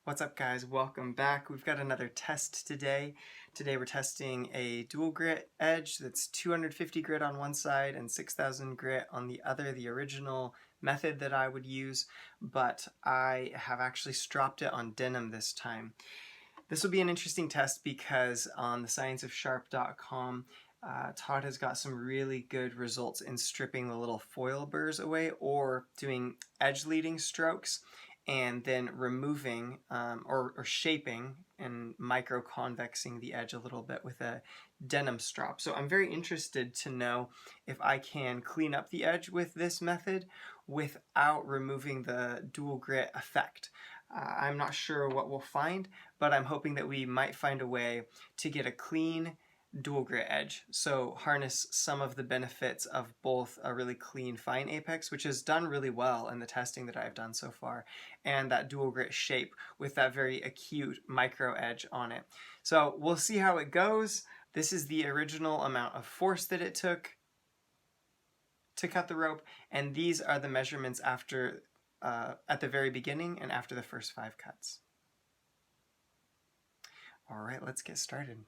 What's up guys, welcome back. We've got another test today. Today we're testing a dual grit edge that's 250 grit on one side and 6000 grit on the other, the original method that I would use, but I have actually stropped it on denim this time. This will be an interesting test because on the scienceofsharp.com Todd has got some really good results in stripping the little foil burrs away or doing edge leading strokes and then removing or shaping and micro convexing the edge a little bit with a denim strop. So I'm very interested to know if I can clean up the edge with this method without removing the dual grit effect. I'm not sure what we'll find, but I'm hoping that we might find a way to get a clean dual grit edge, so harness some of the benefits of both a really clean fine apex, which has done really well in the testing that I've done so far, and that dual grit shape with that very acute micro edge on it. So we'll see how it goes. This is the original amount of force that it took to cut the rope, and these are the measurements after at the very beginning and after the first 5 cuts. All right, let's get started.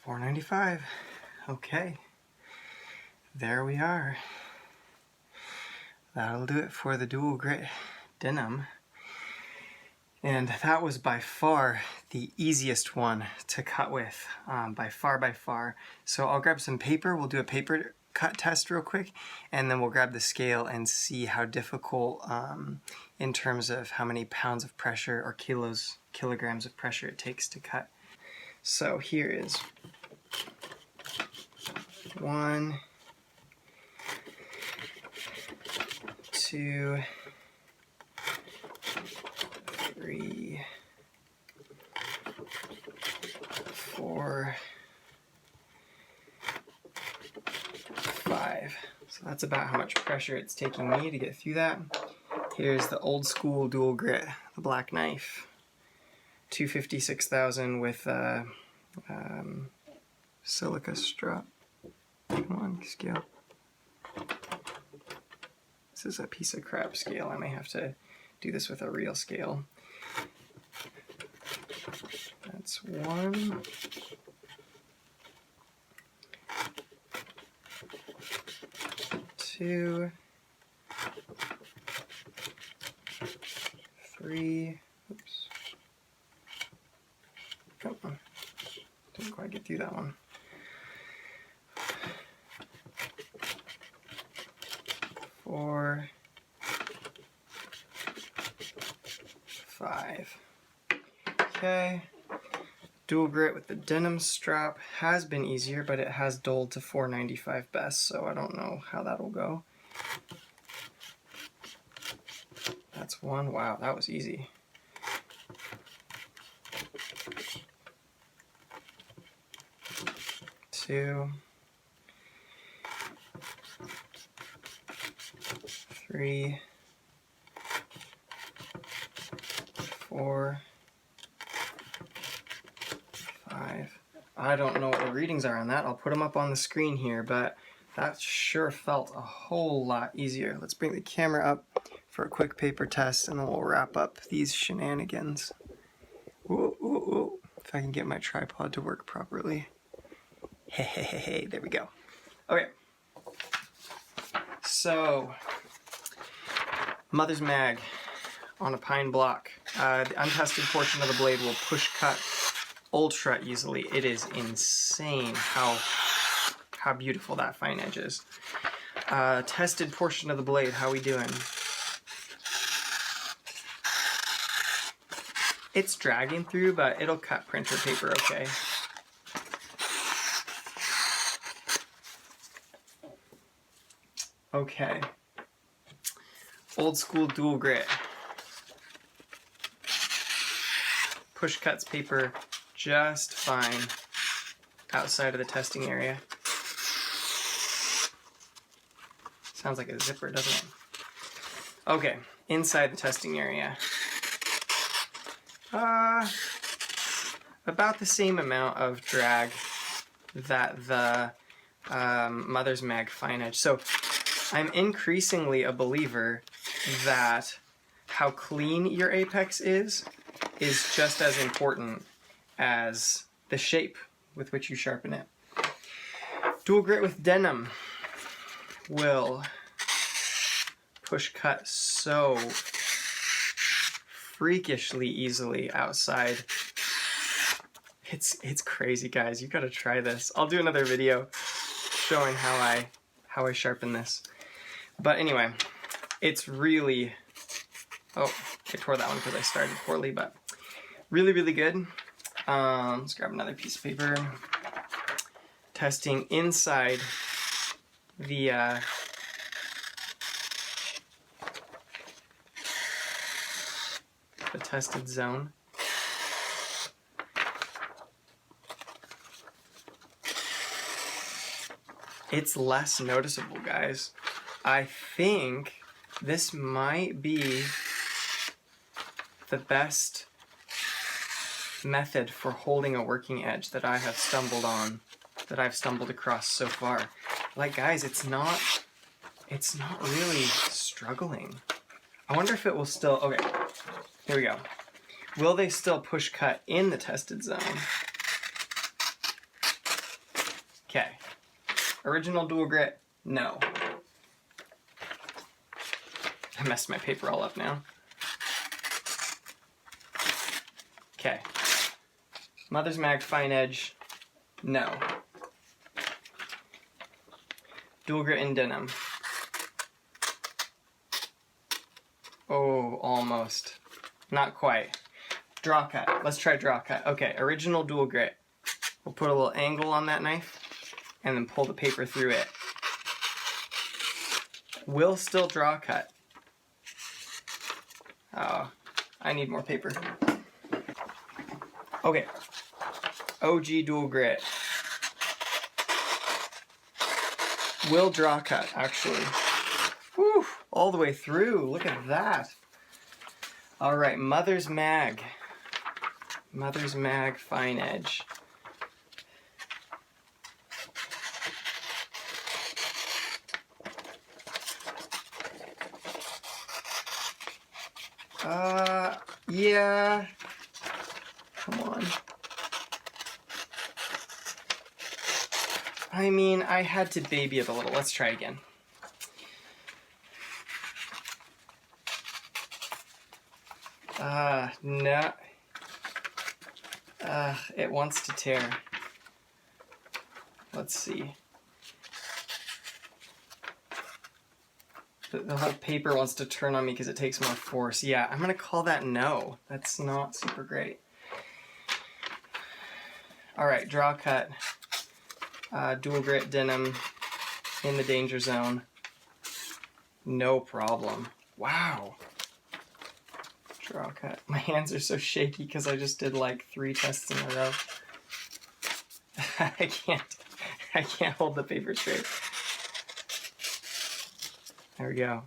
$4.95. Okay, there we are. That'll do it for the dual grit denim. And that was by far the easiest one to cut with, by far. So I'll grab some paper, we'll do a paper cut test real quick, and then we'll grab the scale and see how difficult in terms of how many pounds of pressure or kilograms of pressure it takes to cut. So here is 1, 2, 3, 4, 5. So that's about how much pressure it's taking me to get through that. Here's the old school dual grit, the black knife. 250 6000 with silica strop. Come on, scale. This is a piece of crap scale. I may have to do this with a real scale. That's 1. 2, 3, oops. Come on. Didn't quite get through that one. 4, 5. Okay. Dual grit with the denim strop has been easier, but it has dulled to 495 best, so I don't know how that'll go. That's 1. Wow, that was easy. 2, 3, 4, 5. I don't know what the readings are on that. I'll put them up on the screen here, but that sure felt a whole lot easier. Let's bring the camera up for a quick paper test, and then we'll wrap up these shenanigans. Ooh, ooh, ooh. If I can get my tripod to work properly. Hey, hey, hey, hey, there we go. Okay. So, Mother's Mag on a pine block. The untested portion of the blade will push cut ultra easily. It is insane how beautiful that fine edge is. Tested portion of the blade, how we doing? It's dragging through, but it'll cut printer paper okay. Okay. Old school dual grit. Push cuts paper just fine outside of the testing area. Sounds like a zipper, doesn't it? Okay, inside the testing area. About the same amount of drag that the Mother's Mag fine edge. So I'm increasingly a believer that how clean your apex is just as important as the shape with which you sharpen it. Dual grit with denim will push cut so freakishly easily outside. It's crazy, guys. You gotta try this. I'll do another video showing how I sharpen this. But anyway, it's really, oh, I tore that one because I started poorly, but really, really good. Let's grab another piece of paper. Testing inside the tested zone. It's less noticeable, guys. I think this might be the best method for holding a working edge that I have stumbled on, that I've stumbled across so far. Like, guys, it's not really struggling. I wonder if it will still, okay, here we go. Will they still push cut in the tested zone? Okay. Original dual grit, no. I messed my paper all up now. Okay. Mother's Mag fine edge, no. Dual grit in denim. Oh, almost. Not quite. Draw cut. Let's try draw cut. Okay, original dual grit. We'll put a little angle on that knife. and then pull the paper through it. Will still draw cut. Oh, I need more paper. Okay, OG dual grit. Will draw cut, actually. Whew, all the way through, look at that. All right, Mother's Mag. Mother's Mag Fine Edge. Yeah. Come on. I mean, I had to baby it a little. Let's try again. No. It wants to tear. Let's see. The whole paper wants to turn on me because it takes more force. Yeah, I'm gonna call that no. That's not super great. All right, draw cut. Dual grit denim in the danger zone. No problem. Wow. Draw cut. My hands are so shaky because I just did like 3 tests in a row. I can't hold the paper straight. There we go.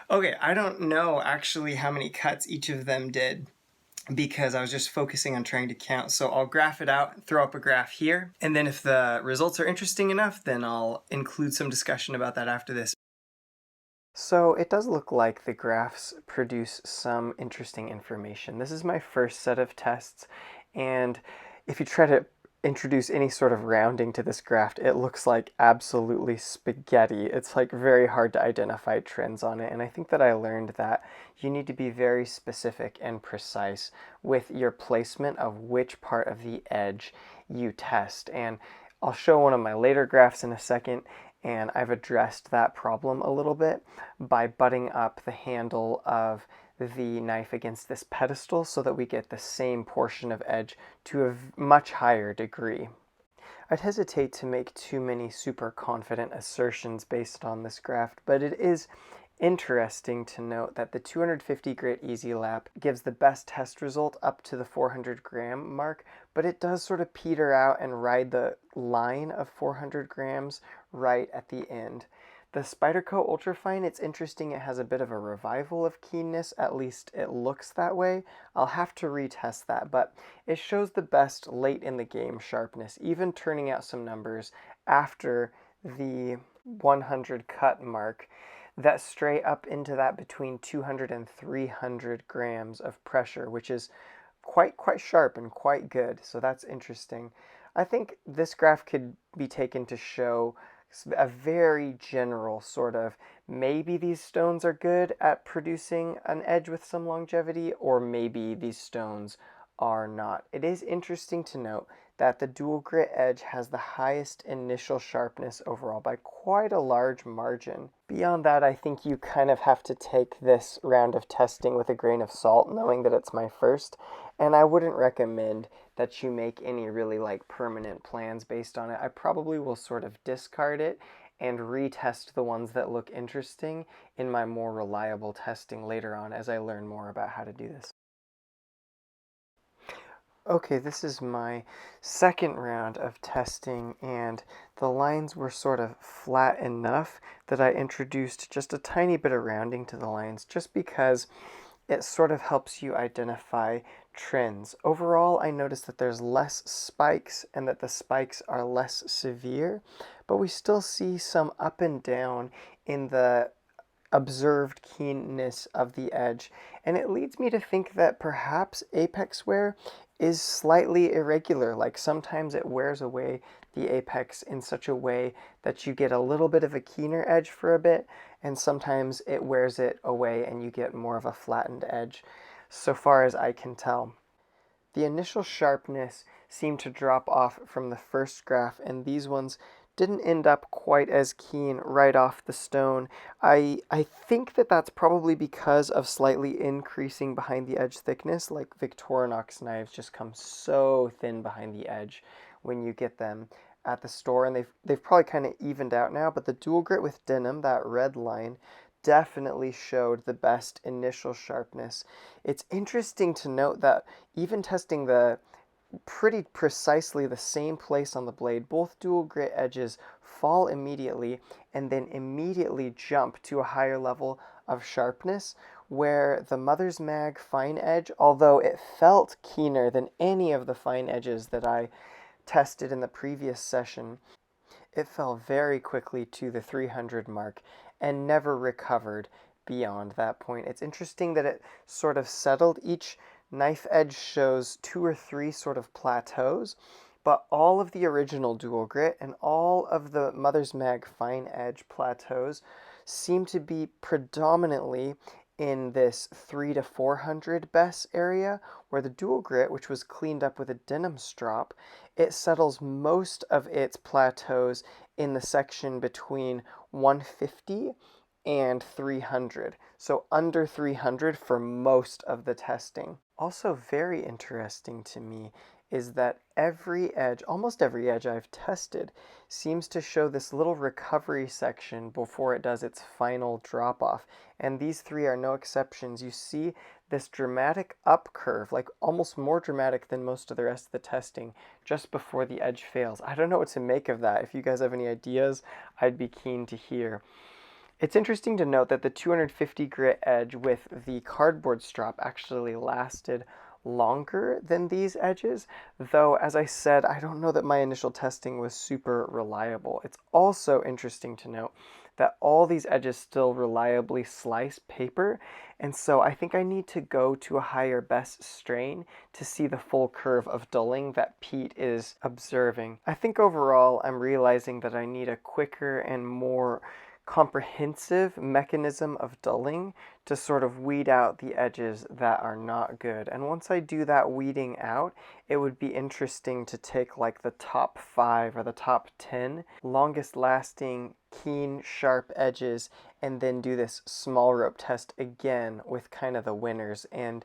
Okay, I don't know actually how many cuts each of them did because I was just focusing on trying to count. So I'll graph it out, throw up a graph here, and then if the results are interesting enough, then I'll include some discussion about that after this. So it does look like the graphs produce some interesting information. This is my first set of tests, and if you try to introduce any sort of rounding to this graph, it looks like absolutely spaghetti. It's like very hard to identify trends on it, and I think that I learned that you need to be very specific and precise with your placement of which part of the edge you test. And I'll show one of my later graphs in a second, and I've addressed that problem a little bit by butting up the handle of the knife against this pedestal so that we get the same portion of edge to a much higher degree. I'd hesitate to make too many super confident assertions based on this graph, but it is interesting to note that the 250 grit EZE-Lap gives the best test result up to the 400 gram mark, but it does sort of peter out and ride the line of 400 grams right at the end. The Spyderco Ultrafine, it's interesting, it has a bit of a revival of keenness, at least it looks that way. I'll have to retest that, but it shows the best late in the game sharpness, even turning out some numbers after the 100 cut mark that stray up into that between 200 and 300 grams of pressure, which is quite sharp and quite good, so that's interesting. I think this graph could be taken to show a very general sort of, maybe these stones are good at producing an edge with some longevity, or maybe these stones are not. It is interesting to note that the dual grit edge has the highest initial sharpness overall by quite a large margin. Beyond that, I think you kind of have to take this round of testing with a grain of salt, knowing that it's my first, and I wouldn't recommend that you make any really like permanent plans based on it. I probably will sort of discard it and retest the ones that look interesting in my more reliable testing later on as I learn more about how to do this. Okay, this is my second round of testing, and the lines were sort of flat enough that I introduced just a tiny bit of rounding to the lines just because it sort of helps you identify trends. Overall, I noticed that there's less spikes and that the spikes are less severe, but we still see some up and down in the observed keenness of the edge, and it leads me to think that perhaps apex wear is slightly irregular. Like sometimes it wears away the apex in such a way that you get a little bit of a keener edge for a bit, and sometimes it wears it away and you get more of a flattened edge, so far as I can tell. The initial sharpness seemed to drop off from the first graph, and these ones didn't end up quite as keen right off the stone. I think that that's probably because of slightly increasing behind the edge thickness. Like Victorinox knives just come so thin behind the edge when you get them at the store, and they've probably kind of evened out now, but the dual grit with denim, that red line, definitely showed the best initial sharpness. It's interesting to note that even testing the pretty precisely the same place on the blade, both dual grit edges fall immediately and then immediately jump to a higher level of sharpness, where the Mother's Mag fine edge, although it felt keener than any of the fine edges that I tested in the previous session, it fell very quickly to the 300 mark and never recovered beyond that point. It's interesting that it sort of settled. Each knife edge shows 2 or 3 sort of plateaus, but all of the original dual grit and all of the Mother's Mag fine edge plateaus seem to be predominantly in this 300 to 400 bes area, where the dual grit, which was cleaned up with a denim strop, it settles most of its plateaus in the section between 150 and 300. So under 300 for most of the testing. Also very interesting to me is that every edge, almost every edge I've tested, seems to show this little recovery section before it does its final drop off. And these 3 are no exceptions. You see this dramatic up curve, like almost more dramatic than most of the rest of the testing, just before the edge fails. I don't know what to make of that. If you guys have any ideas, I'd be keen to hear. It's interesting to note that the 250 grit edge with the cardboard strop actually lasted longer than these edges, though as I said, I don't know that my initial testing was super reliable. It's also interesting to note that all these edges still reliably slice paper, and so I think I need to go to a higher best strain to see the full curve of dulling that Pete is observing. I think overall I'm realizing that I need a quicker and more comprehensive mechanism of dulling to sort of weed out the edges that are not good. And once I do that weeding out, it would be interesting to take like the top 5 or the top 10 longest lasting keen sharp edges and then do this small rope test again with kind of the winners, and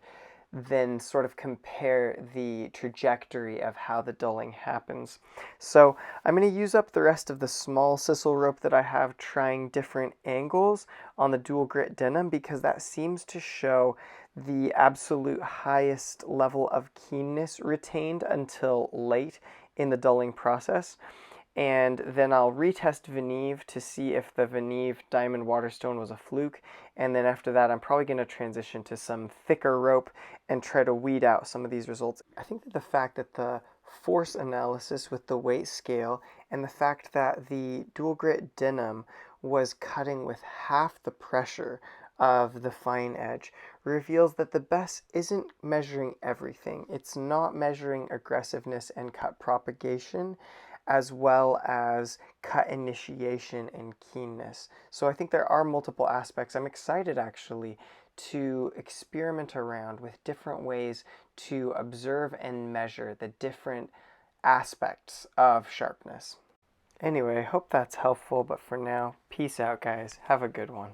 then sort of compare the trajectory of how the dulling happens. So I'm going to use up the rest of the small sisal rope that I have trying different angles on the dual grit denim, because that seems to show the absolute highest level of keenness retained until late in the dulling process. And then I'll retest Venev to see if the Venev Diamond Waterstone was a fluke, and then after that I'm probably going to transition to some thicker rope and try to weed out some of these results. I think that the fact that the force analysis with the weight scale and the fact that the dual grit denim was cutting with half the pressure of the fine edge reveals that the best isn't measuring everything. It's not measuring aggressiveness and cut propagation, as well as cut initiation and keenness. So I think there are multiple aspects. I'm excited actually to experiment around with different ways to observe and measure the different aspects of sharpness. Anyway, I hope that's helpful, but for now, peace out guys. Have a good one.